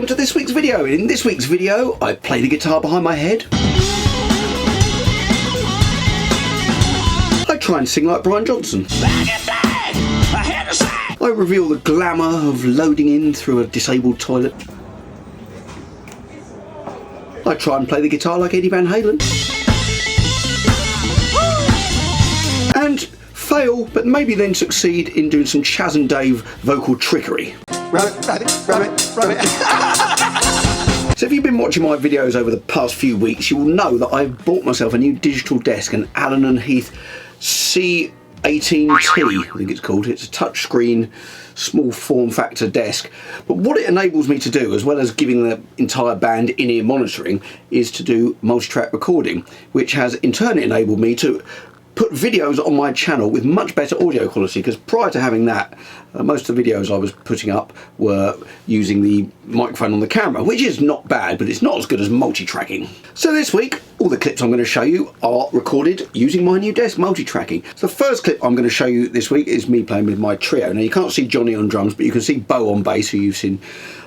welcome to this week's video. In this week's video, I play the guitar behind my head. I try and sing like Brian Johnson. I reveal the glamour of loading in through a disabled toilet. I try and play the guitar like Eddie Van Halen. And fail, but maybe then succeed in doing some Chaz and Dave vocal trickery. Rabbit. So if you've been watching my videos over the past few weeks, you will know that I've bought myself a new digital desk, an Allen & Heath C18T, I think it's called. It's a touchscreen, small form factor desk. But what it enables me to do, as well as giving the entire band in-ear monitoring, is to do multi-track recording, which has in turn enabled me to put videos on my channel with much better audio quality, because prior to having that, most of the videos I was putting up were using the microphone on the camera, which is not bad, but it's not as good as multi-tracking. So this week, all the clips I'm going to show you are recorded using my new desk, multi-tracking. So the first clip I'm going to show you this week is me playing with my trio. Now you can't see Johnny on drums, but you can see Bo on bass, who you've seen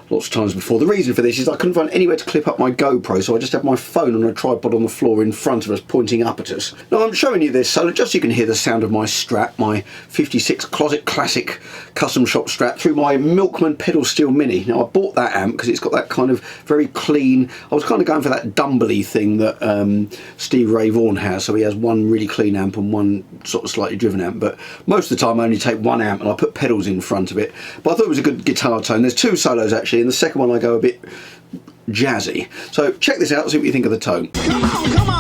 lots of times before. The reason for this is I couldn't find anywhere to clip up my GoPro, so I just have my phone on a tripod on the floor in front of us, pointing up at us. Now I'm showing you this so just so you can hear the sound of my Strat, my 56 Closet Classic custom shop Strat, through my Milkman pedal steel mini. Now I bought that amp because it's got that kind of very clean, I was kind of going for that Dumbly thing that Steve Ray Vaughan has, so he has one really clean amp and one sort of slightly driven amp, but most of the time I only take one amp and I put pedals in front of it. But I thought it was a good guitar tone. There's two solos actually. In the second one I go a bit jazzy. So check this out, see what you think of the tone. Come on, come on.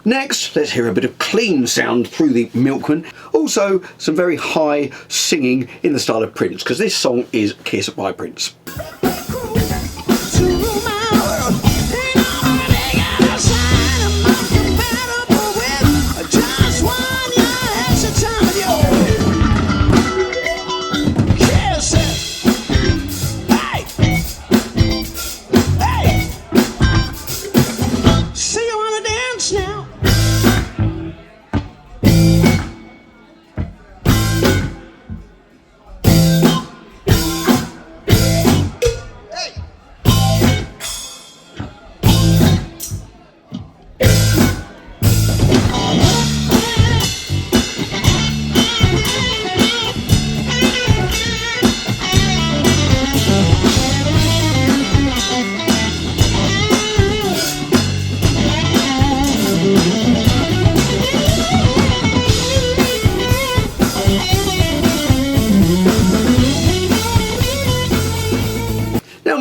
Next, let's hear a bit of clean sound through the Milkman. Also, some very high singing in the style of Prince, because this song is Kiss by Prince.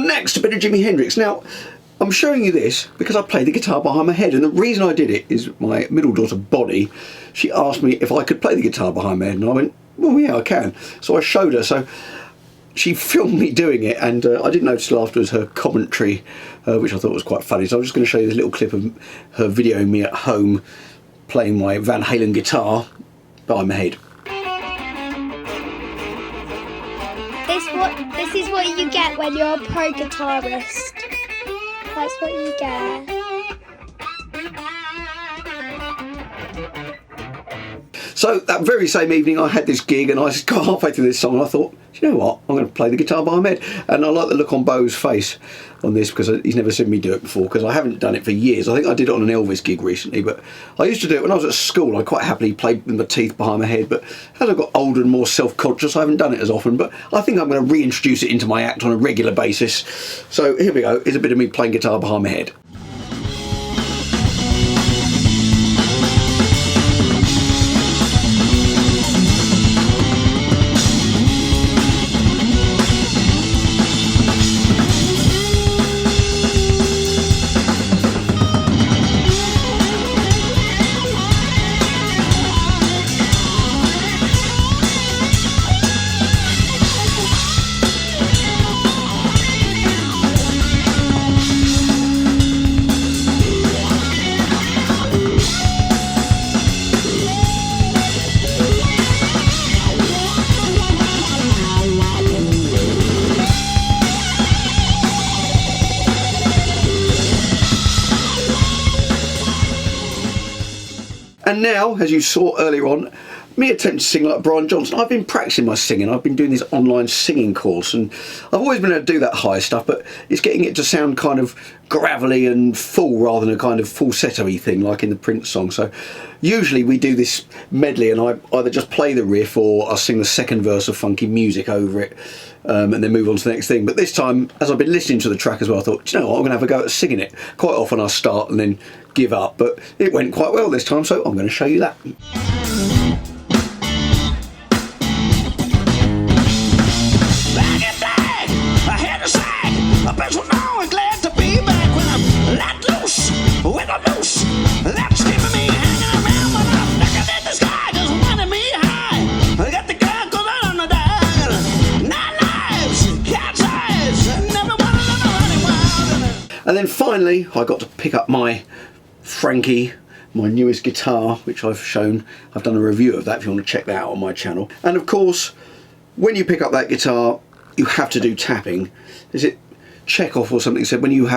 Next, a bit of Jimi Hendrix. Now, I'm showing you this because I play the guitar behind my head, and the reason I did it is my middle daughter, Bonnie, she asked me if I could play the guitar behind my head, and I went, well, yeah, I can. So I showed her, so she filmed me doing it, and I didn't notice till afterwards her commentary, which I thought was quite funny. So I'm just going to show you this little clip of her videoing me at home playing my Van Halen guitar behind my head. This is what you get when you're a pro guitarist. That's what you get. So that very same evening I had this gig and I just got halfway through this song and I thought, you know what, I'm going to play the guitar behind my head. And I like the look on Bo's face on this because he's never seen me do it before, because I haven't done it for years. I think I did it on an Elvis gig recently, but I used to do it when I was at school. I quite happily played with my teeth behind my head, but as I got older and more self-conscious, I haven't done it as often. But I think I'm going to reintroduce it into my act on a regular basis. So here we go, here's a bit of me playing guitar behind my head. And now, as you saw earlier on, me attempt to sing like Brian Johnson. I've been practicing my singing. I've been doing this online singing course, and I've always been able to do that high stuff, but it's getting it to sound kind of gravelly and full rather than a kind of falsetto-y thing like in the Prince song. So usually we do this medley and I either just play the riff or I sing the second verse of funky music over it, and then move on to the next thing. But this time, as I've been listening to the track as well, I thought, you know what, I'm going to have a go at singing it. Quite often I start and then give up, but it went quite well this time, so I'm going to show you that. And then finally I got to pick up my Frankie, my newest guitar, which I've shown. I've done a review of that if you want to check that out on my channel. And of course, when you pick up that guitar, you have to do tapping. Is it Chekhov or something said when you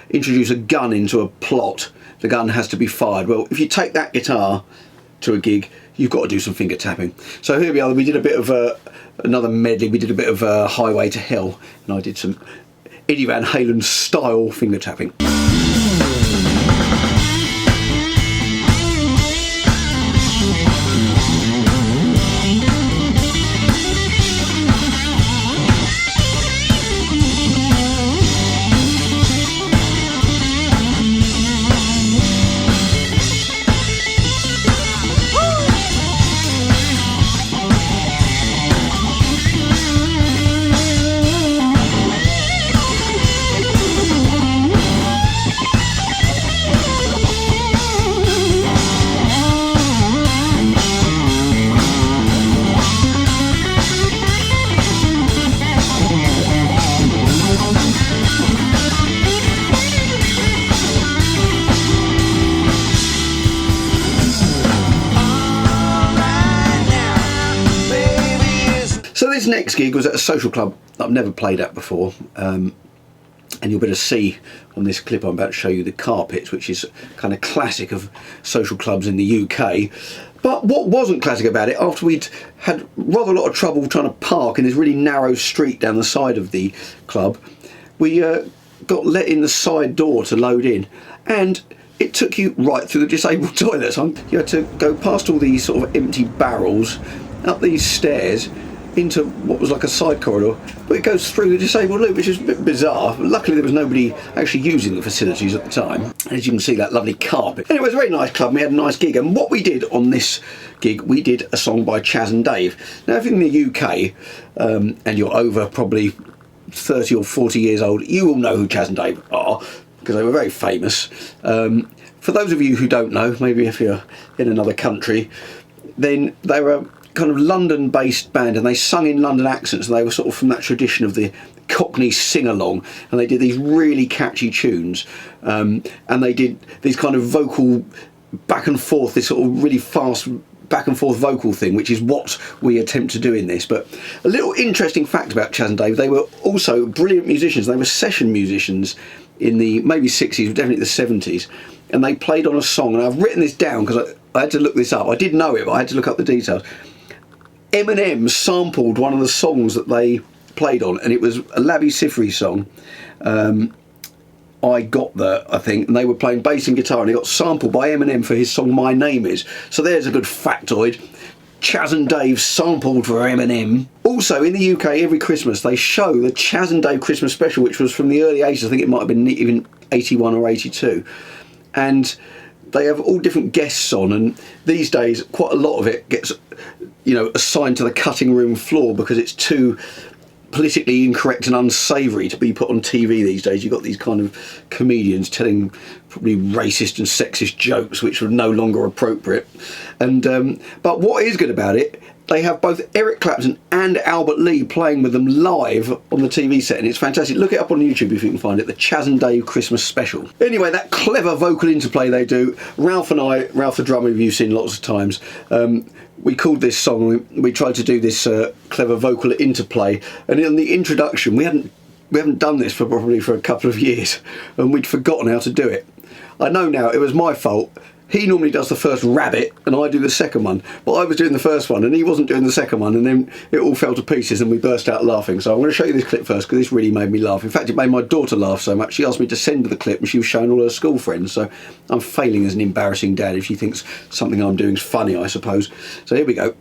introduce a gun into a plot, the gun has to be fired? Well, if you take that guitar to a gig, you've got to do some finger tapping. So here we are. We did a bit of another medley. We did a bit of Highway to Hell, and I did some Eddie Van Halen style finger tapping. So this next gig was at a social club that I've never played at before, and you'll be able to see on this clip I'm about to show you the carpets, which is kind of classic of social clubs in the UK. But what wasn't classic about it, after we'd had rather a lot of trouble trying to park in this really narrow street down the side of the club, we got let in the side door to load in, and it took you right through the disabled toilets. You had to go past all these sort of empty barrels, up these stairs, into what was like a side corridor, but it goes through the disabled loop, which is a bit bizarre. Luckily there was nobody actually using the facilities at the time. As you can see, that lovely carpet. Anyway, it was a very nice club and we had a nice gig, and what we did on this gig, we did a song by Chaz and Dave. Now if you're in the UK and you're over probably 30 or 40 years old, you will know who Chaz and Dave are, because they were very famous. For those of you who don't know, maybe if you're in another country, then they were kind of London-based band, and they sung in London accents, and they were sort of from that tradition of the Cockney sing-along, and they did these really catchy tunes, and they did these kind of vocal back and forth, this sort of really fast back and forth vocal thing, which is what we attempt to do in this. But a little interesting fact about Chas and Dave, they were also brilliant musicians. They were session musicians in the maybe 60s, definitely the 70s, and they played on a song, and I've written this down because I had to look this up. I did know it, but I had to look up the details. Eminem sampled one of the songs that they played on, and it was a Labi Siffredi song, I Got There, I think, and they were playing bass and guitar, and it got sampled by Eminem for his song My Name Is. So there's a good factoid. Chas and Dave sampled for Eminem. Also in the UK, every Christmas they show the Chas and Dave Christmas special, which was from the early 80s. I think it might have been even 81 or 82, and they have all different guests on, and these days quite a lot of it gets, you know, assigned to the cutting room floor because it's too politically incorrect and unsavoury to be put on TV these days. You've got these kind of comedians telling probably racist and sexist jokes which are no longer appropriate. And but what is good about it, they have both Eric Clapton and Albert Lee playing with them live on the TV set, and it's fantastic. Look it up on YouTube if you can find it, the Chas and Dave Christmas special. Anyway, that clever vocal interplay they do, Ralph and I, Ralph the drummer, you've seen lots of times, we called this song, we tried to do this clever vocal interplay, and in the introduction we haven't done this for probably for a couple of years, and we'd forgotten how to do it. I know now it was my fault. He normally does the first rabbit and I do the second one, but I was doing the first one and he wasn't doing the second one, and then it all fell to pieces and we burst out laughing. So I'm going to show you this clip first because this really made me laugh. In fact, it made my daughter laugh so much she asked me to send her the clip and she was showing all her school friends. So I'm failing as an embarrassing dad if she thinks something I'm doing is funny, I suppose. So here we go.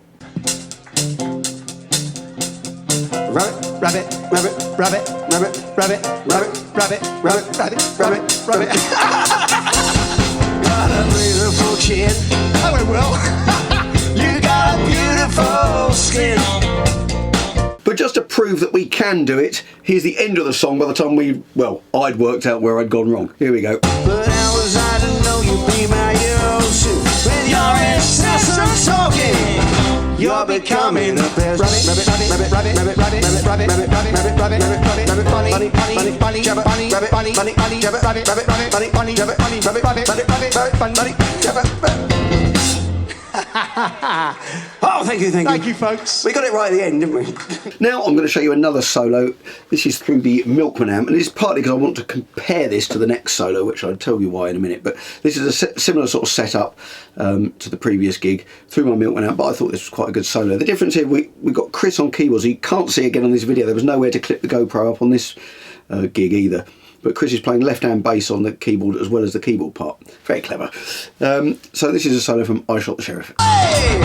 Rabbit, rabbit, rabbit, rabbit, rabbit, rabbit, rabbit, rabbit, rabbit, rabbit, rabbit, rabbit. Got a beautiful chin. Oh, it will. You got a beautiful skin. But just to prove that we can do it, here's the end of the song by the time I'd worked out where I'd gone wrong. Here we go. But how was I to know you'd be my hero soon? With your incessant talking, you're becoming the best. Rabbit, rabbit, rabbit, rabbit, rabbit, rabbit, rabbit, rabbit, rabbit, rabbit, rabbit, rabbit, bunny, bunny, bunny, bunny, rabbit, bunny, rabbit, bunny, bunny, bunny, rabbit, rabbit, rabbit, bunny, bunny, rabbit, bunny, rabbit, rabbit, rabbit, rabbit, bunny, rabbit. Oh, thank you, thank you, folks. We got it right at the end, didn't we? Now I'm going to show you another solo. This is through the Milkman amp, and it's partly because I want to compare this to the next solo, which I'll tell you why in a minute. But this is a similar sort of setup to the previous gig through my Milkman amp, but I thought this was quite a good solo. The difference here, we've got Chris on keyboards. You can't see again on this video. There was nowhere to clip the GoPro up on this gig either. But Chris is playing left-hand bass on the keyboard as well as the keyboard part. Very clever. So this is a solo from I Shot the Sheriff. Hey!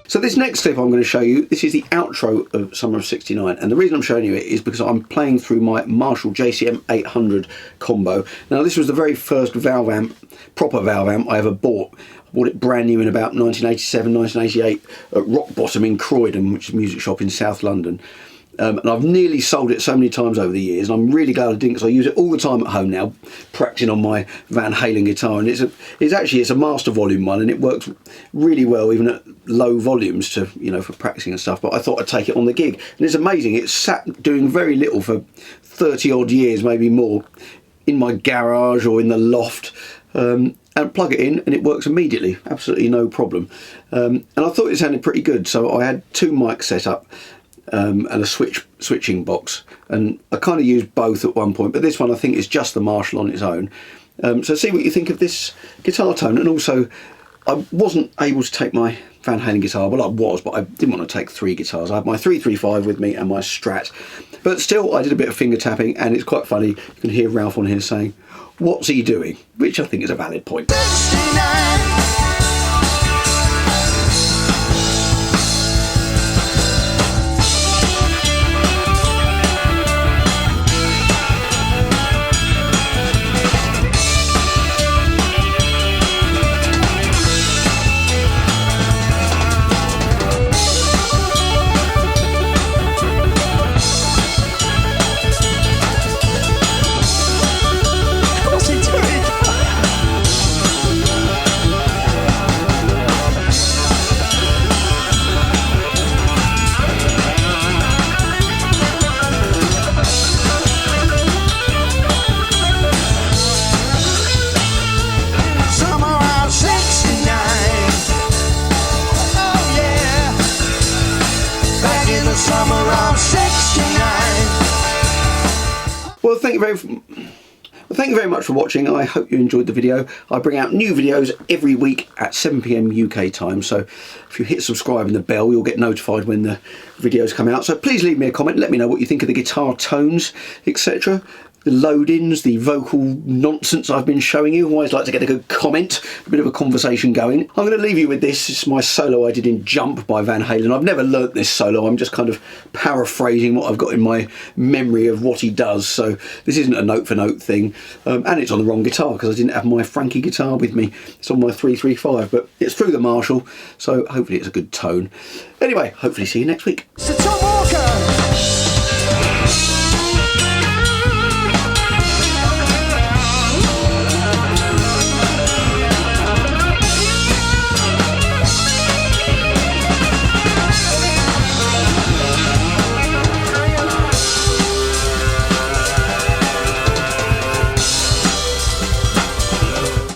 So this next clip I'm going to show you, this is the outro of Summer of '69, and the reason I'm showing you it is because I'm playing through my Marshall JCM 800 combo. Now this was the very first valve amp, proper valve amp I ever bought. I bought it brand new in about 1987, 1988 at Rock Bottom in Croydon, which is a music shop in South London. And I've nearly sold it so many times over the years, and I'm really glad I didn't, because I use it all the time at home now, practicing on my Van Halen guitar. And it's a master volume one, and it works really well even at low volumes to, you know, for practicing and stuff. But I thought I'd take it on the gig, and it's amazing. It's sat doing very little for 30 odd years, maybe more, in my garage or in the loft. And plug it in and it works immediately, absolutely no problem. And I thought it sounded pretty good, so I had two mics set up. And a switching box, and I kind of used both at one point, but this one I think is just the Marshall on its own. So see what you think of this guitar tone, and also I wasn't able to take my Van Halen guitar. Well, I was, but I didn't want to take 3 guitars. I had my 335 with me and my Strat. But still, I did a bit of finger tapping, and it's quite funny. You can hear Ralph on here saying, "What's he doing?" Which I think is a valid point. Well, thank you very much for watching. I hope you enjoyed the video. I bring out new videos every week at 7 PM UK time, so if you hit subscribe and the bell, you'll get notified when the videos come out. So please leave me a comment, let me know what you think of the guitar tones, etc. The load-ins, the vocal nonsense I've been showing you. I always like to get a good comment, a bit of a conversation going. I'm going to leave you with this. It's my solo I did in Jump by Van Halen. I've never learnt this solo. I'm just kind of paraphrasing what I've got in my memory of what he does. So this isn't a note-for-note thing. And it's on the wrong guitar because I didn't have my Frankie guitar with me. It's on my 335, but it's through the Marshall, so hopefully it's a good tone. Anyway, hopefully see you next week.